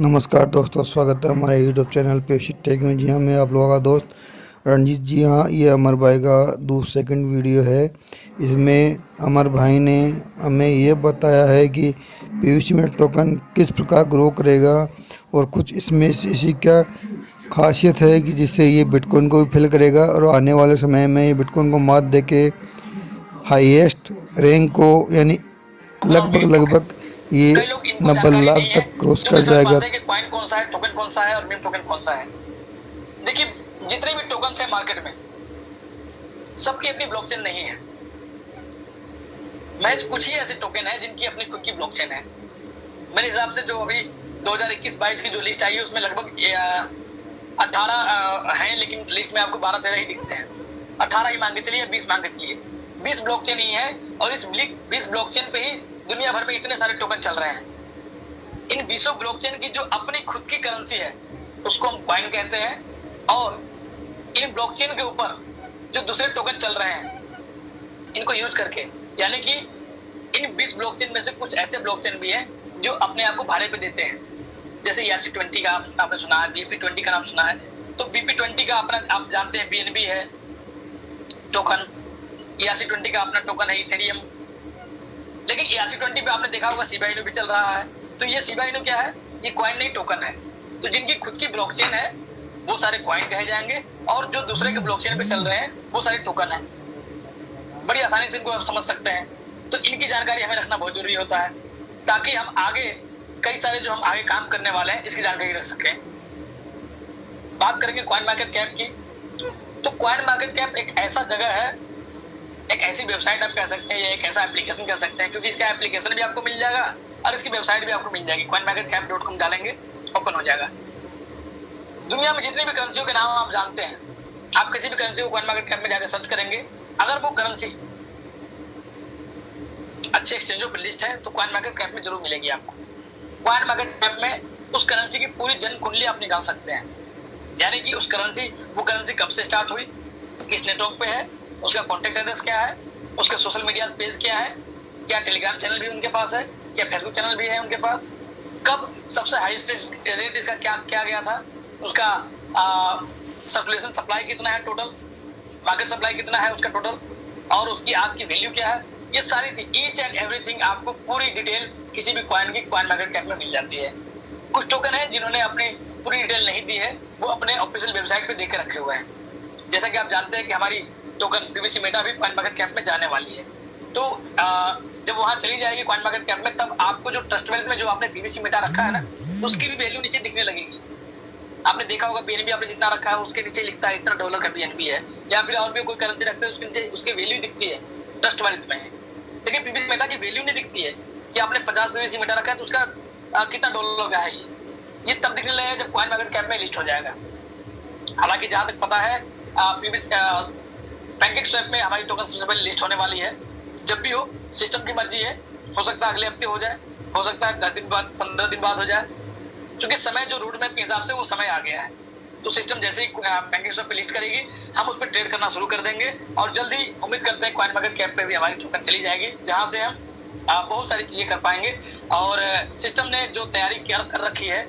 नमस्कार दोस्तों, स्वागत है हमारे यूट्यूब चैनल पे टेक में। जी हाँ, मैं आप लोगों का दोस्त रणजीत। जी हाँ, ये अमर भाई का सेकंड वीडियो है। इसमें अमर भाई ने हमें ये बताया है कि पीयूष में टोकन किस प्रकार ग्रो करेगा और कुछ इसमें इसी क्या खासियत है कि जिससे ये बिटकॉइन को भी फिल करेगा और आने वाले समय में ये बिटकॉइन को मात दे के हाईएस्ट रैंक को यानी लगभग ये 90 लाख तक क्रॉस कर जाएगा। कॉइन कौन सा है, टोकन कौन सा है और मीम टोकन कौन सा है। देखिए, जितने भी टोकन है मार्केट में सबकी अपनी ब्लॉकचेन नहीं है। महज कुछ ही ऐसे टोकन है जिनकी अपनी खुद की ब्लॉकचेन है। मेरे हिसाब से जो अभी 2021-22 की जो लिस्ट आई है उसमें लगभग 18 हैं, लेकिन लिस्ट में आपको 12-13 ही दिखते हैं। 18 ही मान के चलिए, 20 मान के चलिए, 20 ब्लॉकचेन ही है। और इस 20 ब्लॉकचेन पे ही दुनिया भर में इतने सारे टोकन चल रहे हैं। इन 20 ब्लॉकचेन की जो अपनी खुद की करेंसी है उसको हम कॉइन कहते हैं। और इन ब्लॉकचेन के ऊपर जो दूसरे टोकन चल रहे हैं इनको यूज करके, यानी कि इन 20 ब्लॉकचेन में से कुछ ऐसे ब्लॉकचेन भी हैं जो अपने आप को भाड़े पे देते हैं। जैसे ERC-20 का आपने सुना है, BP-20 का नाम सुना है। तो BP-20 का अपना आप जानते हैं BNB है टोकन, ERC-20 का अपना टोकन है इथेरियम। लेकिन ERC-20 पे आपने देखा होगा शिबा इनू भी चल रहा है। तो ये शिबा इनू क्या है? ये कॉइन नहीं, टोकन है। तो जिनकी खुद की ब्लॉकचेन है वो सारे कॉइन कहे जाएंगे और जो दूसरे के ब्लॉकचेन पे चल रहे हैं वो सारे टोकन है। बड़ी आसानी से इनको आप समझ सकते हैं। तो इनकी जानकारी हमें रखना बहुत जरूरी होता है ताकि हम आगे कई सारे जो हम आगे काम करने वाले हैं इसकी जानकारी रख सकें। बात करेंगे कॉइन मार्केट कैप की। तो कॉइन मार्केट कैप एक ऐसा जगह है, एक ऐसी वेबसाइट आप कह सकते हैं या एक ऐसा एप्लीकेशन कह सकते हैं, क्योंकि इसका एप्लीकेशन भी आपको मिल जाएगा और इसकी वेबसाइट भी आपको मिल जाएगी। coinmarketcap.com डालेंगे, ओपन हो जाएगा। दुनिया में जितनी भी करेंसियों के नाम आप जानते हैं, आप किसी भी करेंसी को कॉइन मार्केट कैप में जाकर सर्च करेंगे, अगर वो करेंसी अच्छे एक्सचेंजों पर लिस्ट है तो कॉइन मार्केट कैप में जरूर मिलेगी आपको। कॉइन मार्केट कैप में उस करेंसी की पूरी जन कुंडली आप निकाल सकते हैं, यानी कि वो करेंसी कब से स्टार्ट हुई, किस नेटवर्क पे है, उसका कॉन्टेक्ट एड्रेस क्या है, उसका सोशल मीडिया पेज क्या है, क्या टेलीग्राम चैनल भी उनके पास है, क्या फेसबुक चैनल भी है उनके पास, कब सबसे हाईएस्ट रेट इसका क्या गया था, उसका सर्कुलेशन सप्लाई कितना है, टोटल मार्केट सप्लाई कितना है उसका टोटल, और उसकी आज की वैल्यू क्या है। ये सारी थी ईच एंड एवरीथिंग आपको पूरी डिटेल किसी भी कॉइन की कॉइन मार्केट कैप में मिल जाती है। कुछ टोकन है जिन्होंने अपनी पूरी डिटेल नहीं दी है, वो अपने ऑफिशियल वेबसाइट पे देके रखे हुए हैं। जैसा कि आप जानते हैं कि हमारी टोकन पीवीसी मेटा भी कॉइन मार्केट कैप में जाने वाली है। तो जब वहां चली जाएगी कॉइन मार्केट कैप में, तब आपको जो ट्रस्ट वेल्थ में जो आपने पीवीसी मेटा रखा है ना, उसकी भी वैल्यू नीचे दिखने लगेगी। आपने देखा होगा BNB आपने जितना रखा है उसके नीचे लिखता है इतना डॉलर का BNB है, या फिर और भी कोई करेंसी रखते हैं उसके नीचे उसकी वैल्यू दिखती है ट्रस्ट वेल्थ में। लेकिन पीवीसी मेटा की वैल्यू नहीं दिखती है कि आपने 50 पीवीसी मेटा रखा है तो उसका कितना डॉलर का है। ये तब दिखने लगेगा जब कॉइन मार्केट कैप में लिस्ट हो जाएगा। हालांकि जहां तक पता है पैनकेकस्वैप में हमारी टोकन सबसे पहले लिस्ट होने वाली है। जब भी हो, सिस्टम की मर्जी है, हो सकता है अगले हफ्ते हो जाए, हो सकता है 10 दिन बाद, 15 दिन बाद हो जाए, क्योंकि समय जो रूट मैप के हिसाब से वो समय आ गया है। तो सिस्टम जैसे ही पैनकेकस्वैप पे लिस्ट करेगी हम उस पर ट्रेड करना शुरू कर देंगे और जल्दी उम्मीद करते हैं कॉइन मार्केट कैप पे भी हमारी टोकन चली जाएगी, जहां से हम बहुत सारी चीजें कर पाएंगे। और सिस्टम ने जो तैयारी कर रखी है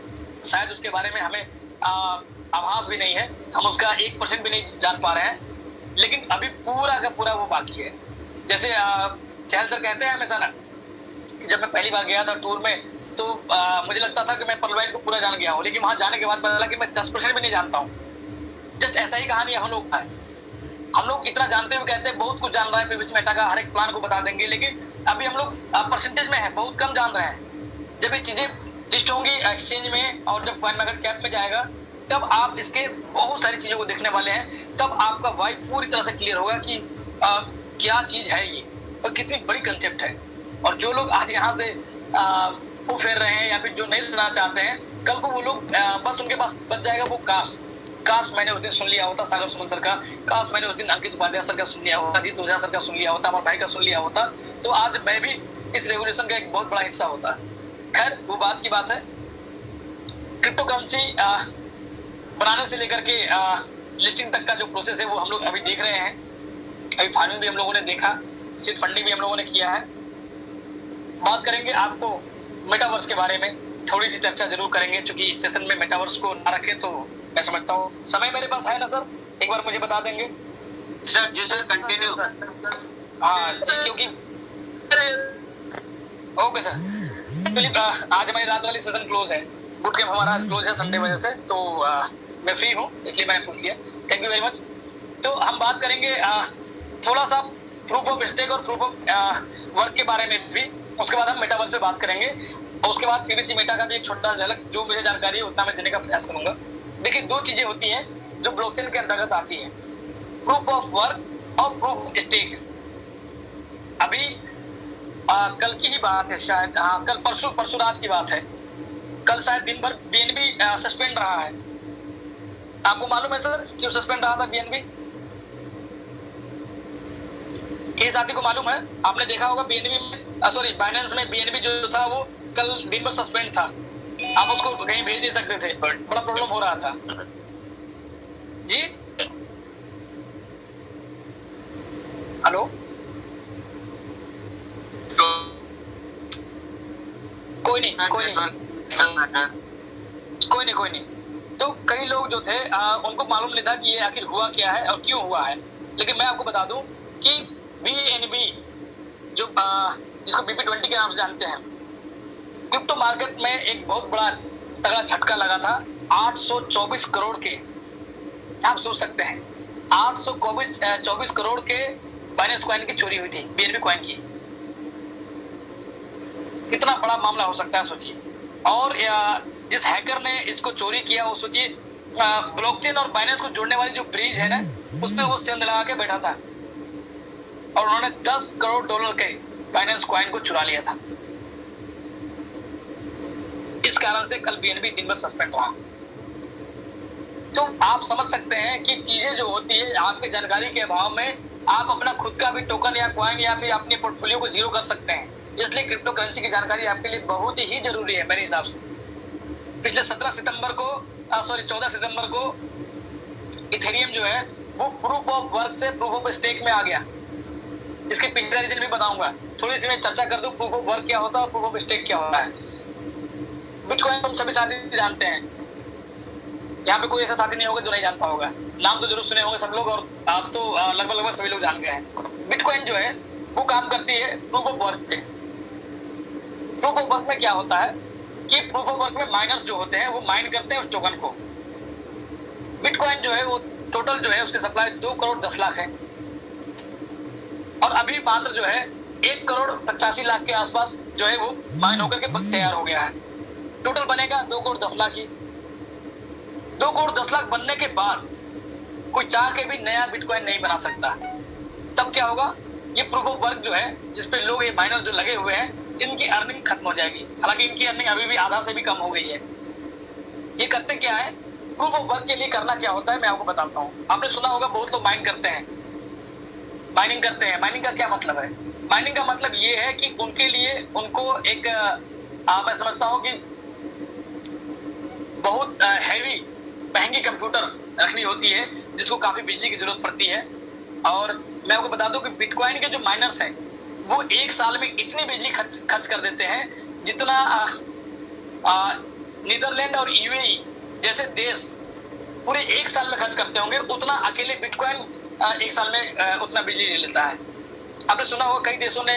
शायद उसके बारे में हमें आभास भी नहीं है, हम उसका 1% भी नहीं जान पा रहे हैं, लेकिन अभी पूरा का पूरा वो बाकी है। जैसे चहल सर कहते हैं हमेशा ना कि जब मैं पहली बार गया था टूर में तो मुझे लगता था कि मैं पर्लवाइन को पूरा जान गया हूँ, लेकिन वहां जाने के बाद पता लगा कि मैं 10% भी नहीं जानता हूँ। जस्ट ऐसा ही कहानी हम लोग है। हम लोग इतना जानते हुए कहते हैं बहुत कुछ जान रहा है पीवीसी मेटा का, हर एक प्लान को बता देंगे, लेकिन अभी हम लोग परसेंटेज में है, बहुत कम जान रहे हैं। जब ये चीजें लिस्ट होंगी एक्सचेंज में और जब कॉइन मार्केट कैप में जाएगा तब आप इसके बहुत सारी चीजों को देखने वाले हैं। तब आपका वाइब पूरी तरह से क्लियर होगा कि क्या चीज है ये और कितनी बड़ी कंसेप्ट है। और जो लोग आज यहाँ से वो फेर रहे हैं या फिर जो नहीं सुनना चाहते हैं, कल को वो लोग बस उनके पास बच जाएगा वो काश मैंने उस दिन सुन लिया होता सागर सुमन सर का, काश मैंने उस दिन अंकित उपाध्याय सर का सुन लिया होता, अजीत ओझा सर का सुन लिया होता, हमारे भाई का सुन लिया होता, तो आज मैं भी इस रेवोल्यूशन का एक बहुत बड़ा हिस्सा होता। खैर वो बात की बात है। क्रिप्टो करेंसी बनाने से लेकर के लिस्टिंग तक का जो प्रोसेस है वो हम लोग अभी देख रहे हैं। अभी फार्मिंग भी हम लोगों ने देखा, सीड फंडिंग भी हम लोगों ने किया है। बात करेंगे आपको मेटावर्स के बारे में, थोड़ी सी चर्चा जरूर करेंगे, क्योंकि इस सेशन में मेटावर्स को ना रखे तो मैं समझता हूँ। समय मेरे पास है ना सर, एक बार मुझे बता देंगे सर। जी सर, कंटिन्यू। हाँ जी, क्योंकि ओके सर। आज हमारी रात वाली सेशन क्लोज है, बूट कैंप हमारा आज क्लोज है संडे वजह से, तो मैं फ्री हूँ, इसलिए मैंने पूछ लिया। Thank you very much. तो हम बात करेंगे थोड़ा सा प्रूफ ऑफ स्टेक और प्रूफ ऑफ वर्क के बारे में भी, उसके बाद हम मेटावर्स पे बात करेंगे, और उसके बाद पीवीसी मेटा का भी एक छोटा झलक जो मुझे जानकारी है उतना मैं देने का प्रयास करूंगा। देखिए, दो चीजें होती हैं जो ब्लॉकचेन के अंतर्गत आती है, प्रूफ ऑफ वर्क और प्रूफ ऑफ स्टेक। अभी कल की ही बात है शायद, हाँ कल परसों रात की बात है, कल शायद दिन भर बीएनबी सस्पेंड रहा है। आपको मालूम है सर क्यों सस्पेंड रहा था बीएनबी? ये साथी को मालूम है? आपने देखा होगा बीएनबी में, सॉरी बाइनेंस में बीएनबी जो था वो कल दिन भर सस्पेंड था, आप उसको कहीं भेज नहीं सकते थे, बड़ा प्रॉब्लम हो रहा था जी। हेलो, कोई नहीं। तो कई लोग जो थे उनको मालूम नहीं था कि ये आखिर हुआ क्या है और क्यों हुआ है, लेकिन मैं आपको बता दूं कि बीएनबी जो जिसको BP20 के नाम से जानते हैं, क्रिप्टो मार्केट में एक बहुत बड़ा तगड़ा झटका लगा था। 824 करोड़ के, आप सोच सकते हैं 824 करोड़ के बाइनेंस कॉइन की चोरी हुई थी, बीएनबी कॉइन की। कितना बड़ा मामला हो सकता है सोचिए। और जिस हैकर ने इसको चोरी किया वो सोचिए, ब्लॉकचेन और बाइनेंस को जोड़ने वाली जो ब्रिज है ना, उसमें वो सेंध लगा के बैठा था और उन्होंने 10 करोड़ डॉलर के बाइनेंस कॉइन को चुरा लिया था। इस कारण से कल बीएनबी दिन भर सस्पेंड रहा। तो आप समझ सकते हैं कि चीजें जो होती है आपके जानकारी के अभाव में आप अपना खुद का भी टोकन या कॉइन या फिर अपने पोर्टफोलियो को जीरो कर सकते हैं। इसलिए क्रिप्टो करेंसी की जानकारी आपके लिए बहुत ही जरूरी है मेरे हिसाब से। पिछले 14 सितंबर को इथेरियम जो है वो प्रूफ ऑफ वर्क से प्रूफ ऑफ स्टेक में आ गया। इसके पिछले रीजन भी बताऊंगा, थोड़ी सी मैं चर्चा कर दूं प्रूफ ऑफ वर्क क्या होता है और प्रूफ ऑफ स्टेक क्या होता है। बिटकॉइन हम सभी साथी जानते हैं, यहाँ पे कोई ऐसा साथी नहीं होगा जो नहीं जानता होगा, नाम तो जरूर सुने होंगे सब लोग, और आप तो लगभग सभी लोग जान गए हैं। बिटकॉइन जो है वो काम करती है प्रूफ ऑफ वर्क पे। प्रूफ ऑफ वर्क में क्या होता है कि प्रूफ ऑफ वर्क में माइनर्स जो होते हैं वो माइन करते हैं उस टोकन को। बिटकॉइन जो है वो टोटल जो है उसकी सप्लाई 2 करोड़ 10 लाख है, और अभी मात्र जो है 1 करोड़ 85 लाख के आसपास जो है वो माइन होकर के तैयार हो गया है। टोटल बनेगा 2 करोड़ 10 लाख ही। 2 करोड़ 10 लाख बनने के बाद कोई चाह के भी नया बिटकॉइन नहीं बना सकता। तब क्या होगा, ये प्रूफ ऑफ वर्क जो है जिसपे लोग ये माइनर जो लगे हुए हैं इनकी अर्निंग खत्म हो जाएगी। हालांकि इनकी अर्निंग अभी भी आधा से भी कम हो गई है। ये करते क्या है, प्रूफ ऑफ वर्क के लिए करना क्या होता है मैं आपको बताता हूँ। आपने सुना होगा बहुत लोग माइनिंग करते हैं। माइनिंग का क्या मतलब है? माइनिंग का मतलब ये है कि उनके लिए उनको एक मैं समझता हूँ कि बहुत हैवी महंगी कंप्यूटर रखनी होती है जिसको काफी बिजली की जरूरत पड़ती है। और मैं आपको बता दूं कि बिटकॉइन के जो माइनर्स हैं वो एक साल में इतनी बिजली खर्च कर देते हैं जितना नीदरलैंड और यूएई जैसे देश पूरे एक साल में खर्च करते होंगे, उतना अकेले बिटकॉइन एक साल में उतना बिजली ले लेता है। आपने सुना होगा कई देशों ने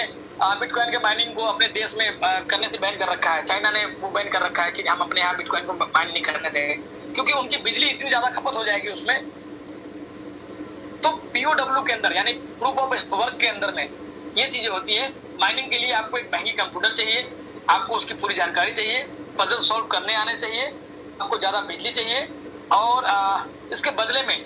बिटकॉइन के माइनिंग को अपने देश में करने से बैन कर रखा है। चाइना ने वो बैन कर रखा है कि हम अपने यहाँ बिटकॉइन को माइन नहीं करने देंगे, क्योंकि उनकी बिजली इतनी ज्यादा खपत हो जाएगी उसमें। तो पीओडब्ल्यू के अंदर यानी प्रूफ ऑफ वर्क के अंदर में ये चीजें होती है। माइनिंग के लिए आपको एक महंगी कंप्यूटर चाहिए, आपको उसकी पूरी जानकारी चाहिए, पजल सॉल्व करने आने चाहिए, आपको ज्यादा बिजली चाहिए, और इसके बदले में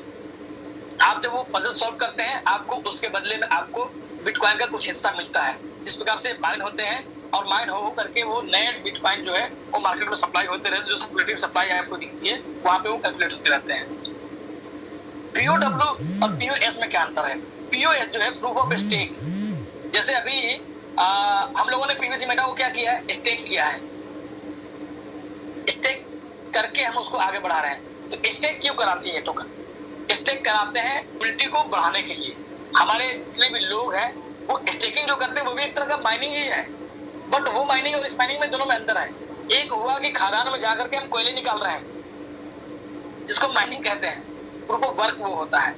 आप जब वो पजल सॉल्व करते हैं आपको उसके बदले में आपको बिटकॉइन का कुछ हिस्सा मिलता है। इस प्रकार से माइन होते हैं, और माइन हो करके वो नए बिटकॉइन जो है वो मार्केट में सप्लाई होते रहते हैं। जो स्पेक्युलेटिव सप्लाई आपको दिखती है वहां पे वो कैलकुलेट होते रहते हैं। पीओडब्ल्यू और पीओएस में क्या अंतर है? पीओएस जो है प्रूफ ऑफ स्टेक, जैसे अभी हम लोगों ने पीवीसी मेटा को क्या किया है, स्टेक किया है। स्टेक करके हम उसको आगे बढ़ा रहे हैं। तो स्टेक क्यों कराती है टोकन? स्टेक कराते हैं लिक्विडिटी को बढ़ाने के लिए। हमारे जितने भी लोग हैं वो स्टेकिंग जो करते हैं वो भी एक तरह का माइनिंग ही है, बट वो माइनिंग और इस माइनिंग में दोनों में अंतर है। एक हुआ कि खदान में जाकर के हम कोयले निकाल रहे हैं, जिसको माइनिंग कहते हैं, प्रूफ ऑफ वर्क वो होता है।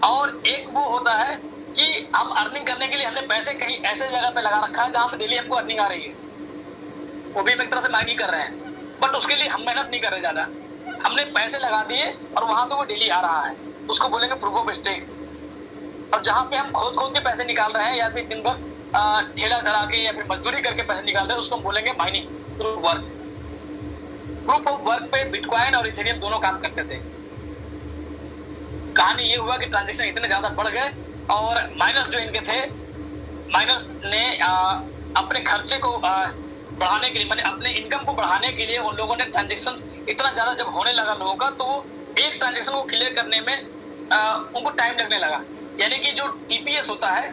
और एक वो होता है कि हम अर्निंग करने के लिए हमने पैसे कहीं ऐसे जगह पे लगा रखा है जहां से डेली हमको अर्निंग आ रही है, वो भी हम एक तरह से माइनिंग कर रहे हैं, बट उसके लिए हम मेहनत नहीं कर रहे ज्यादा, हमने पैसे लगा दिए और वहां से वो डेली आ रहा है, उसको बोलेंगे प्रूफ ऑफ स्टेक। और जहां पे हम खोद खोद के पैसे निकाल रहे हैं या फिर दिन भर ठेला चला के या फिर मजदूरी करके पैसे निकाल रहे हैं, उसको हम बोलेंगे mining, proof of work. Proof of work पे बिटकॉइन और इथेरियम दोनों काम करते थे। कहानी ये हुआ कि ट्रांजेक्शन इतने ज्यादा बढ़ गए और माइनर्स जो इनके थे, माइनर्स ने अपने खर्चे को बढ़ाने के लिए, माने अपने इनकम को बढ़ाने के लिए उन लोगों ने ट्रांजेक्शन इतना ज्यादा जब होने लगा लोगों का, तो वो एक ट्रांजेक्शन को क्लियर करने में उनको टाइम लगने लगा। यानी कि जो टीपीएस होता है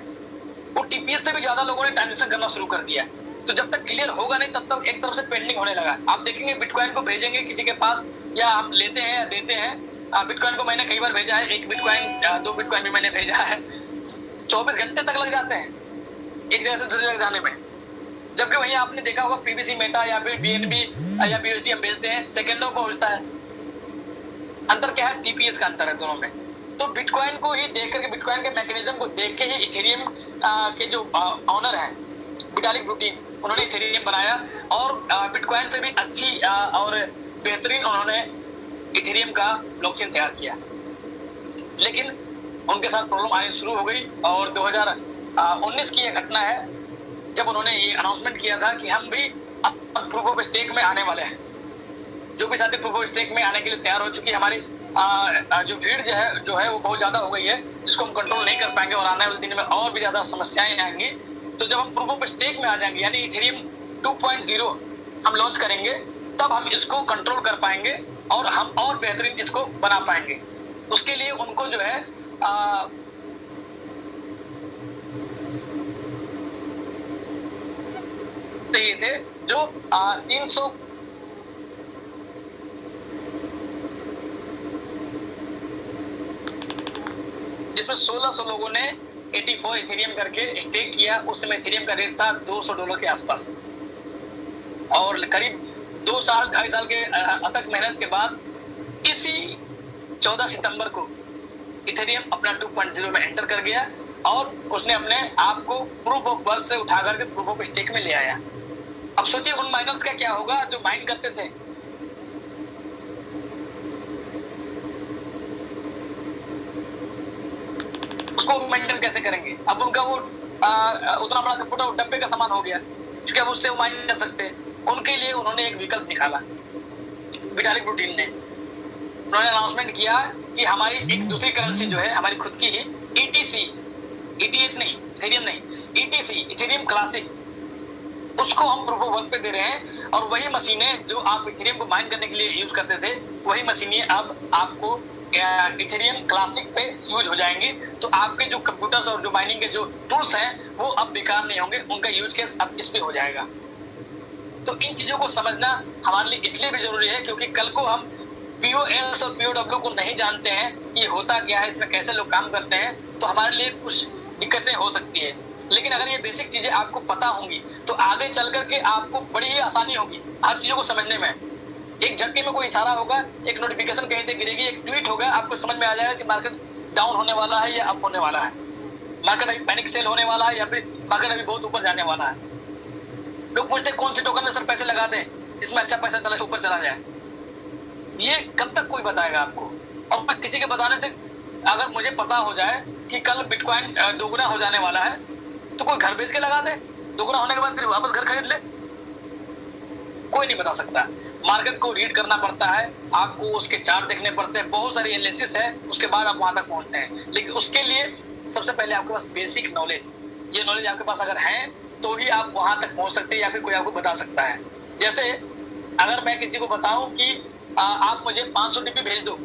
वो टीपीएस से भी ज्यादा लोगों ने ट्रांजेक्शन करना शुरू कर दिया। तो जब तक क्लियर होगा नहीं तब तक एक तरफ से पेंडिंग होने लगा। आप देखेंगे बिटकॉइन को भेजेंगे किसी के पास या हम लेते हैं या देते हैं, बिटकॉइन को मैंने कई बार भेजा है, 1 बिटकॉइन 2 बिटकॉइन भी मैंने भेजा है, 24 घंटे तक लग जाते हैं एक जगह से दूसरी जगह जाने में। जबकि वहीं आपने देखा होगा पीबीसी मेटा या फिर बीएनबी या बीएसडी हम भेजते हैं, सेकंडों में पहुंचता है। अंतर क्या है? टीपीएस का अंतर है दोनों में। तो बिटकॉइन को ही देख करके, बिटकॉइन के मैकेनिज्म को देख के ही इथेरियम के जो ऑनर है विटालिक बुटीन, उन्होंने इथेरियम बनाया और बिटकॉइन से भी अच्छी और बेहतरीन उन्होंने इथेरियम का ब्लॉकचेन तैयार किया। लेकिन उनके साथ प्रॉब्लम आनी शुरू हो गई और 2019 की यह घटना है जब उन्होंने ये अनाउंसमेंट किया था कि हम भी प्रूफ ऑफ स्टेक में आने वाले हैं। जो भी साथी प्रूफ ऑफ स्टेक में आने के लिए तैयार हो चुकी, हमारी जो भीड़ जो है वो बहुत ज्यादा हो गई है, जिसको हम कंट्रोल नहीं कर पाएंगे और आने वाले दिन में और भी ज्यादा समस्याएं आएंगी। तो जब हम प्रूफ ऑफ स्टेक में आ जाएंगे, यानी इथेरियम 2.0 हम लॉन्च करेंगे, तब हम इसको कंट्रोल कर पाएंगे और हम और बेहतरीन इसको बना पाएंगे। उसके लिए उनको जो है ये थे जो 300 जिसमें 1600 लोगों ने 84 इथेरियम करके स्टेक किया। उस समय इथेरियम का रेट था $200 के आसपास और करीब 2 साल 2.5 साल के अथक मेहनत के बाद इसी 14 सितंबर को इथेरियम अपना 2.0 में एंटर कर गया और उसने अपने आप को प्रूफ ऑफ वर्क से उठा करके प्रूफ ऑफ स्टेक में ले आया। अब सोचिए उन माइनर्स का क्या होगा जो माइन करते थे। उसको मेंटेन कैसे करेंगे? अब उनका वो उतना बड़ा कंप्यूटर डब्बे का सामान हो गया, क्योंकि अब उससे वो माइन कर सकते। उनके लिए उन्होंने एक विकल्प निकाला विटालिक बुटीन ने। उन्होंने अनाउंसमेंट किया कि हमारी एक दूसरी करेंसी जो है हमारी खुद की ही ETC, ETH नहीं, इथेरियम नहीं, ETC, इथेरियम क्लासिक, उसको हम प्रूफ ऑफ वर्क पे दे रहे हैं और वही मशीनें जो आप इथेरियम को माइन करने के लिए यूज करते थे, वही मशीनें अब आपको इथेरियम क्लासिक पे यूज हो जाएंगी। तो आपके जो कंप्यूटर्स और जो माइनिंग के जो टूल्स हैं वो अब बेकार नहीं होंगे, उनका यूज केस अब इस पे हो जाएगा। तो इन चीजों को समझना हमारे लिए इसलिए भी जरूरी है क्योंकि कल को हम POS और POW को नहीं जानते हैं, ये होता क्या है, इसमें कैसे लोग काम करते हैं, तो हमारे लिए कुछ दिक्कतें हो सकती है। लेकिन अगर ये बेसिक चीजें आपको पता होंगी तो आगे चल करके आपको बड़ी ही आसानी होगी हर चीजों को समझने में। एक झटके में कोई इशारा होगा, एक नोटिफिकेशन कहीं से गिरेगी, एक ट्वीट होगा, आपको समझ में आ जाएगा कि मार्केट डाउन होने वाला है या अप होने वाला है, मार्केट अभी पैनिक सेल होने वाला है या फिर मार्केट अभी बहुत ऊपर जाने वाला है। लोग पूछते कौन से टोकन में सर पैसे लगा दें जिसमें अच्छा पैसा चला ऊपर चला जाए। ये कब तक कोई बताएगा आपको? और मैं किसी के बताने से अगर मुझे पता हो जाए कि कल बिटकॉइन दोगुना हो जाने वाला है तो कोई घर बेच के लगा दे, दोगुना होने के बाद फिर वापस घर खरीद ले, कोई नहीं बता सकता। मार्केट को रीड करना पड़ता है, आपको उसके चार्ट देखने पड़ते हैं, बहुत सारी एनालिसिस है, उसके बाद आप वहां तक पहुंचते हैं। लेकिन उसके लिए सबसे पहले आपके पास बेसिक नॉलेज, ये नॉलेज आपके पास अगर है तो ही आप वहां तक पहुंच सकते हैं या फिर कोई आपको बता सकता है। जैसे अगर मैं किसी को बताऊं कि आप मुझे 500 TP भेज दो,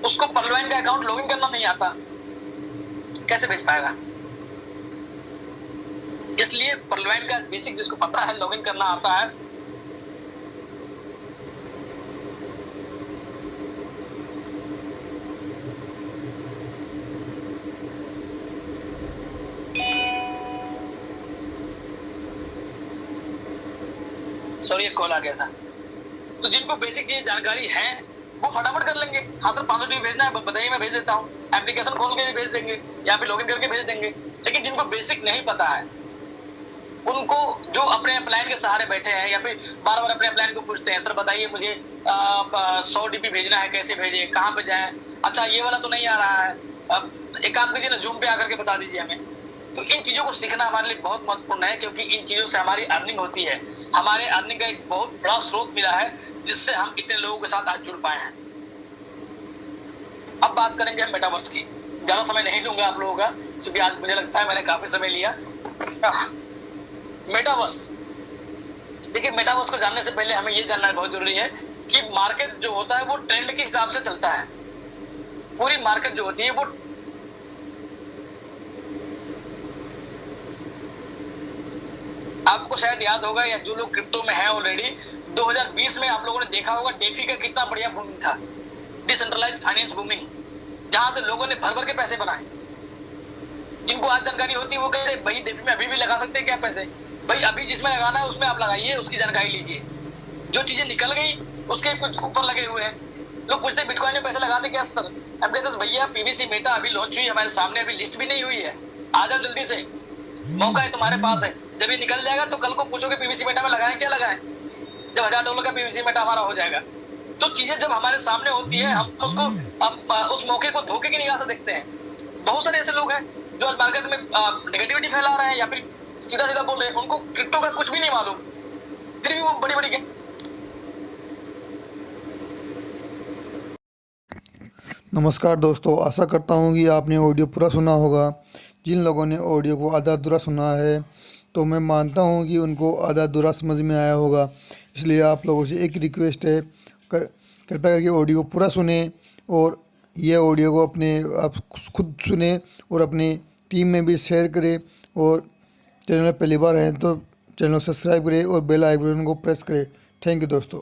उसको पर्लवाइन का अकाउंट लॉगिन करना नहीं आता, कैसे भेज पाएगा? इसलिए पर्लवाइन का बेसिक जिसको पता है, लॉगिन करना आता है, सॉरी एक कॉल आ गया था। तो जिनको बेसिक चीज जानकारी है वो फटाफट कर लेंगे। हाँ सर 500 GB भेजना है, बताइए मैं भेज देता हूँ, एप्लीकेशन खोल के भी भेज देंगे या फिर लॉगिन करके भेज देंगे। लेकिन जिनको बेसिक नहीं पता है उनको, जो अपने अपलाइन के सहारे बैठे हैं या फिर बार बार अपने अपलाइन को पूछते हैं, सर बताइए मुझे 100 DP भेजना है, कैसे भेजे, कहाँ पे जाए, अच्छा ये वाला तो नहीं आ रहा है, एक काम कीजिए ना, जूम पे आकर के बता दीजिए हमें। तो इन चीजों को सीखना हमारे लिए बहुत महत्वपूर्ण है, क्योंकि इन चीजों से हमारी अर्निंग होती है, हमारे अर्निंग का एक बहुत बड़ा स्रोत मिला है जिससे हम इतने लोगों के साथ आज जुड़ पाए हैं। अब बात करेंगे हम मेटावर्स की। ज्यादा समय नहीं लूंगा आप लोगों का, क्योंकि आज मुझे लगता है मैंने काफी समय लिया। मेटावर्स, देखिए मेटावर्स को जानने से पहले हमें ये जानना बहुत जरूरी है कि मार्केट जो होता है वो ट्रेंड के हिसाब से चलता है। पूरी मार्केट जो होती है वो आपको शायद याद होगा, या जो लोग क्रिप्टो में है ऑलरेडी, 2020 में आप लोगों ने देखा होगा डेफी का कितना बढ़िया बूमिंग था, डिसेंट्रलाइज्ड फाइनेंस बूमिंग, जहां से लोगों ने भर भर के पैसे बनाए। जिनको आज जानकारी होती है वो कहते हैं भाई डेफी में अभी भी लगा सकते हैं क्या पैसे, भाई अभी जिसमें लगाना है उसमें आप लगाइए, उसकी जानकारी लीजिए। जो चीजें निकल गई उसके कुछ ऊपर लगे हुए हैं। लोग पूछते हैं बिटकॉइन में पैसे लगाते क्या सर, हम कहते हैं भैया पीवीसी मेटा अभी लॉन्च हुई, हमारे सामने अभी लिस्ट भी नहीं हुई है, आ जाओ जल्दी से, मौका है तुम्हारे पास है। जब ये निकल जाएगा तो कल को पूछोगे पीवीसी मेटा में लगाएं क्या लगाएं, जब $1000 का पीवीसी मेटा हमारा हो जाएगा। तो चीजें जब हमारे सामने होती है हम उसको उस मौके को धोखे की निगाह से देखते हैं। बहुत सारे ऐसे लोग हैं जो आज मार्केट में नेगेटिविटी फैला रहे हैं या फिर सीधा सीधा बोल रहे हैं, उनको क्रिप्टो का कुछ भी नहीं मालूम, फिर भी वो बड़ी बड़ी। नमस्कार दोस्तों, आशा करता हूँ कि आपने ऑडियो पूरा सुना होगा। जिन लोगों ने ऑडियो को आधा अधूरा सुना है तो मैं मानता हूँ कि उनको आधा अधूरा समझ में आया होगा। इसलिए आप लोगों से एक रिक्वेस्ट है, कृपया करके ऑडियो को पूरा सुने और यह ऑडियो को आप खुद सुने और अपनी टीम में भी शेयर करें। और चैनल में पहली बार हैं तो चैनल को सब्सक्राइब करें और बेल आइकन को प्रेस करें। थैंक यू दोस्तों।